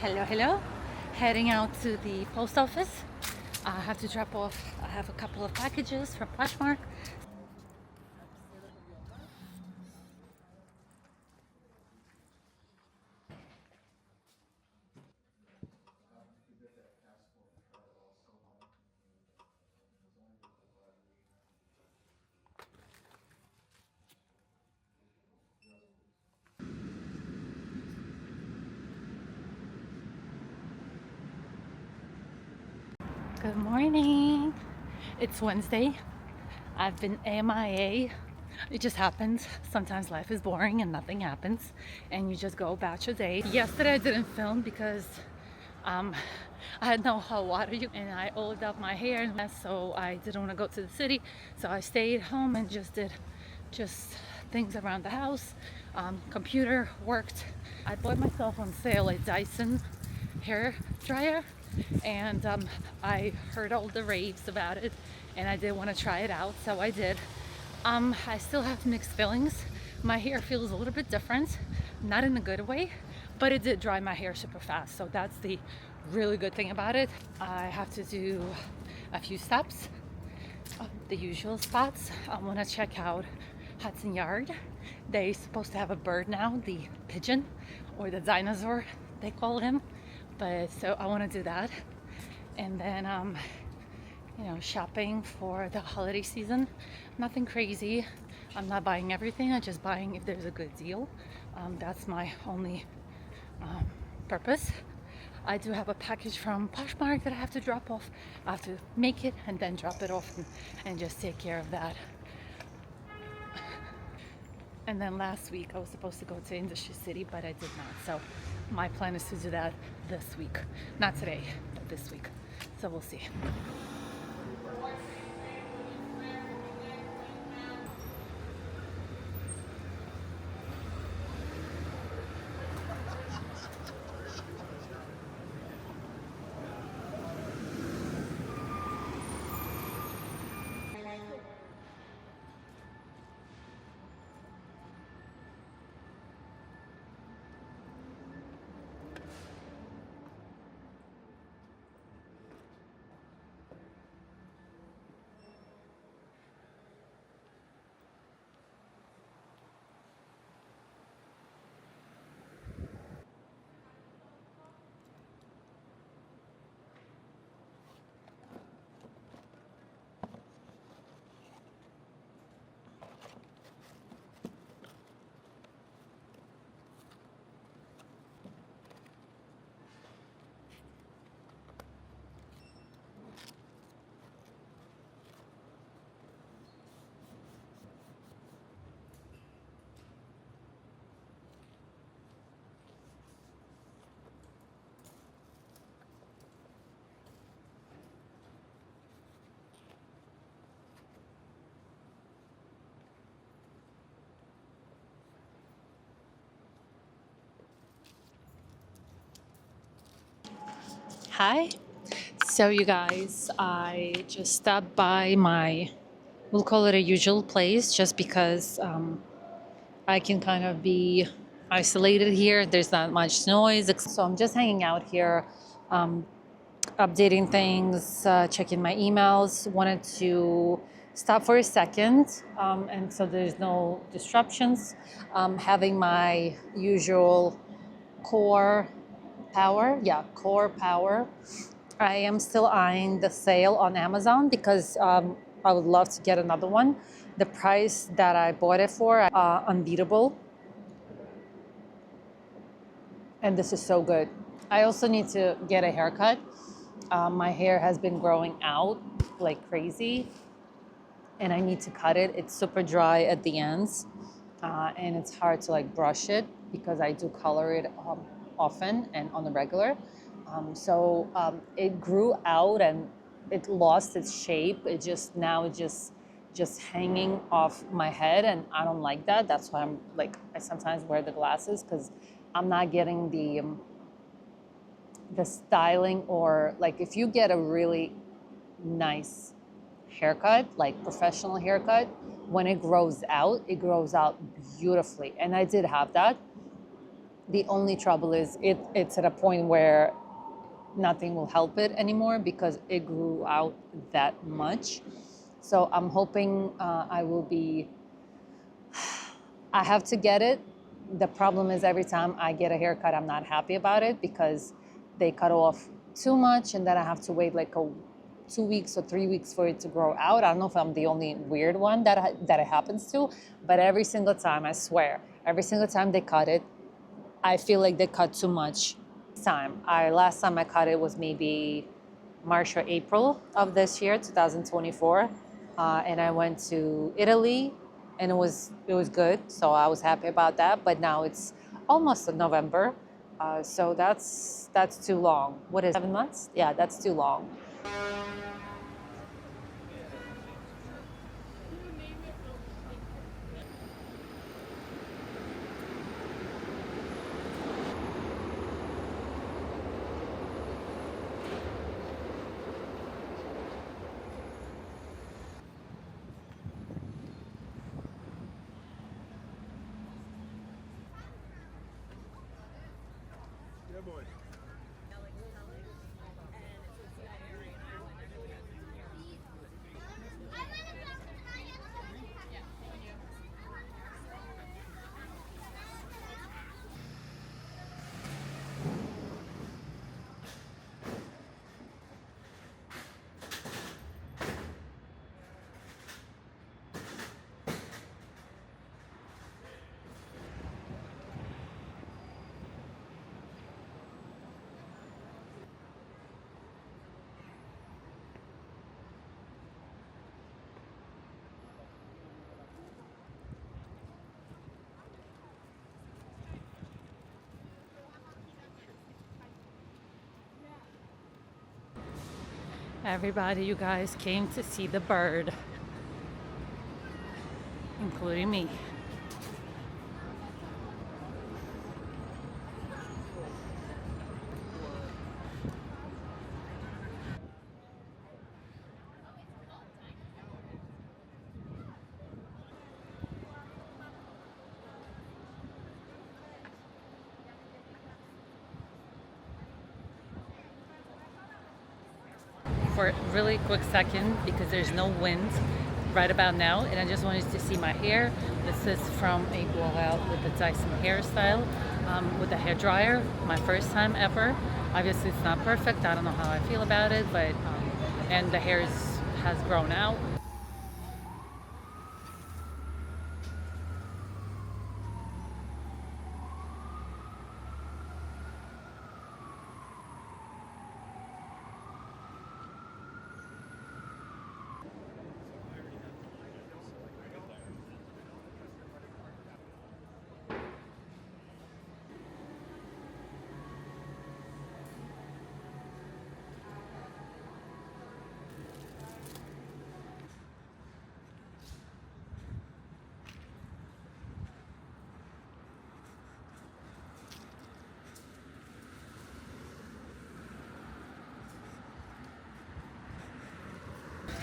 Hello, hello. Heading out to the post office. I have to drop off. I have a couple of packages from Poshmark. Good morning. It's Wednesday. I've been MIA. It just happens. Sometimes life is boring and nothing happens, and you just go about your day. Yesterday I didn't film because um, I had no hot water and I oiled up my hair, and so I didn't want to go to the city. So I stayed home and just did just things around the house. Computer worked. I bought myself on sale a Dyson hair dryer, and I heard all the raves about it, and I did want to try it out, so I did. I still have mixed feelings. My hair feels a little bit different, not in a good way, but it did dry my hair super fast, so that's the really good thing about it. I have to do a few steps, the usual spots. I want to check out Hudson Yard. They're supposed to have a bird now, the pigeon, or the dinosaur they call him, but so I want to do that. And then shopping for the holiday season. Nothing crazy. I'm not buying everything. I'm just buying if there's a good deal. That's my only purpose. I do have a package from Poshmark that I have to drop off. I have to make it and then drop it off and just take care of that. And then last week I was supposed to go to Industry City, but I did not. So my plan is to do that this week. Not today, but this week. So we'll see. Hi. So you guys, I just stopped by my, we'll call it a usual place, just because I can kind of be isolated here. There's not much noise. So I'm just hanging out here, um, updating things, checking my emails. Wanted to stop for a second, and so there's no disruptions. Having my usual core core power. I am still eyeing the sale on Amazon because I would love to get another one. The price that I bought it for, unbeatable. And this is so good. I also need to get a haircut. My hair has been growing out like crazy, and I need to cut it. It's super dry at the ends, and it's hard to like brush it because I do color it often and on the regular. It grew out and it lost its shape. It just now it just hanging off my head, and I don't like that. That's why I sometimes wear the glasses because I'm not getting the styling, or like if you get a really nice haircut, like professional haircut, when it grows out beautifully. And I did have that. The only trouble is it's at a point where nothing will help it anymore because it grew out that much. So I'm hoping I have to get it. The problem is every time I get a haircut, I'm not happy about it because they cut off too much and then I have to wait like 2 weeks or 3 weeks for it to grow out. I don't know if I'm the only weird one that it happens to, but every single time, I swear, every single time they cut it, I feel like they cut too much. Last time I cut it was maybe March or April of this year, 2024, and I went to Italy, and it was good. So I was happy about that. But now it's almost November, so that's too long. What is 7 months? Yeah, that's too long. Everybody, you guys came to see the bird, including me. For a really quick second, because there's no wind right about now, and I just wanted to see my hair. This is from a blowout with the Dyson hairstyle, with a hair dryer. My first time ever. Obviously, it's not perfect. I don't know how I feel about it, but and the hair has grown out.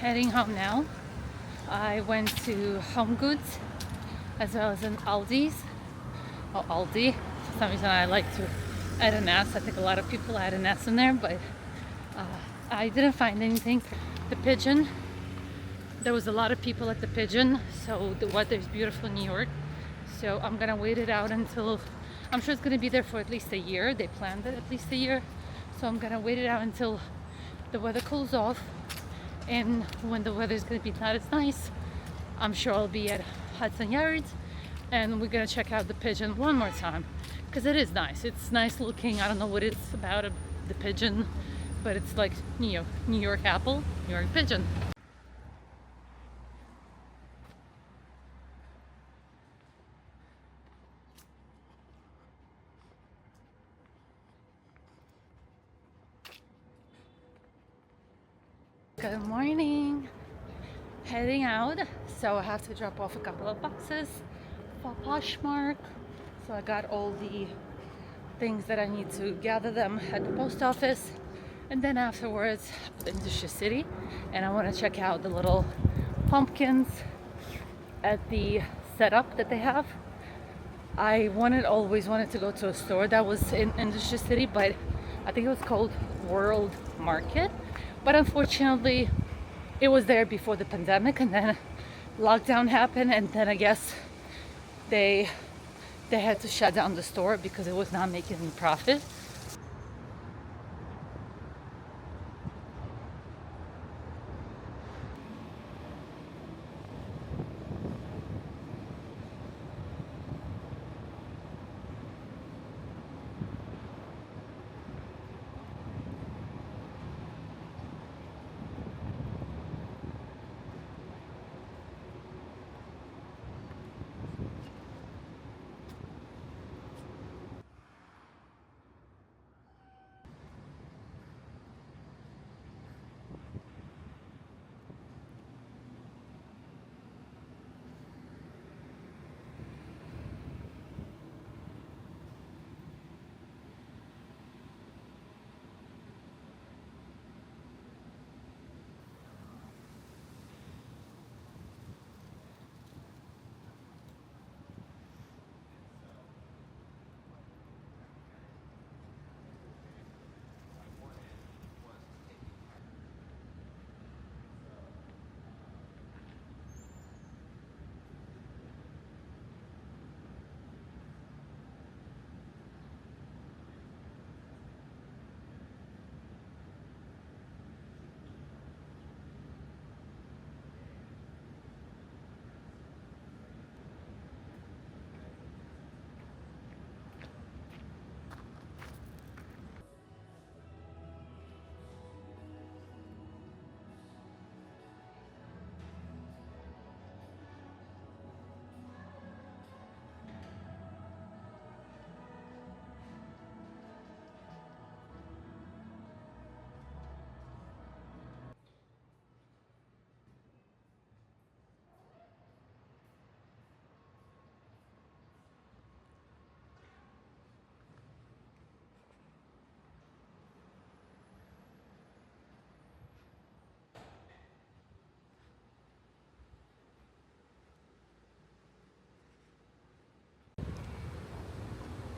Heading home now. I went to Home Goods as well as an Aldi's. Or Aldi. For some reason I like to add an S. I think a lot of people add an S in there, but I didn't find anything. The Pigeon. There was a lot of people at the Pigeon, so the weather is beautiful in New York. So I'm gonna wait it out until, I'm sure it's gonna be there for at least a year. They planned it at least a year. So I'm gonna wait it out until the weather cools off. And when the weather is going to be not as nice, I'm sure I'll be at Hudson Yards, and we're going to check out the Pigeon one more time because it is nice. It's nice looking. I don't know what it's about the Pigeon, but it's like New York apple, New York pigeon. Good morning. Heading out, so I have to drop off a couple of boxes for Poshmark. So I got all the things that I need to gather them at the post office, and then afterwards into Sioux City, and I want to check out the little pumpkins at the setup that they have. Always wanted to go to a store that was in Industry City, but I think it was called World Market. But unfortunately, it was there before the pandemic, and then lockdown happened, and then I guess they they had to shut down the store because it was not making any profit.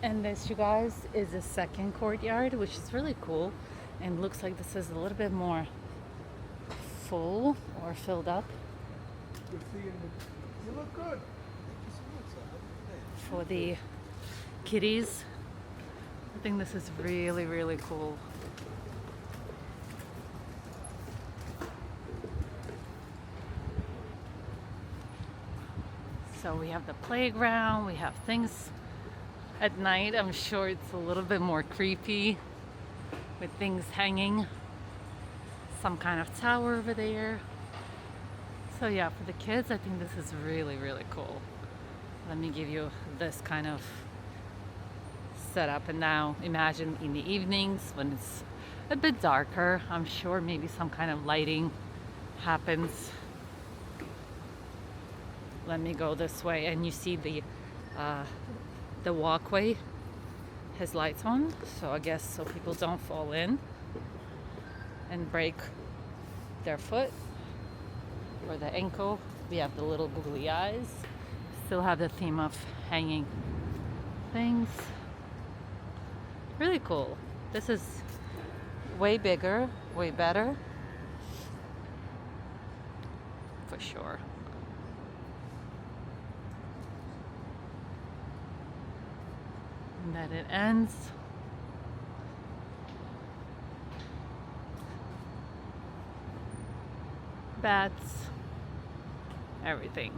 And this, you guys, is the second courtyard, which is really cool, and looks like this is a little bit more full or filled up You look good. for the kitties. I think this is really, really cool. So we have the playground, we have things at night. I'm sure it's a little bit more creepy with things hanging. Some kind of tower over there. So yeah, for the kids, I think this is really, really cool. Let me give you this kind of setup. And now imagine in the evenings when it's a bit darker, I'm sure maybe some kind of lighting happens. Let me go this way, and you see the walkway has lights on, so I guess so people don't fall in and break their foot or the ankle. We have the little googly eyes. Still have the theme of hanging things. Really cool. This is way bigger, way better, for sure. And that it ends. Bats, everything.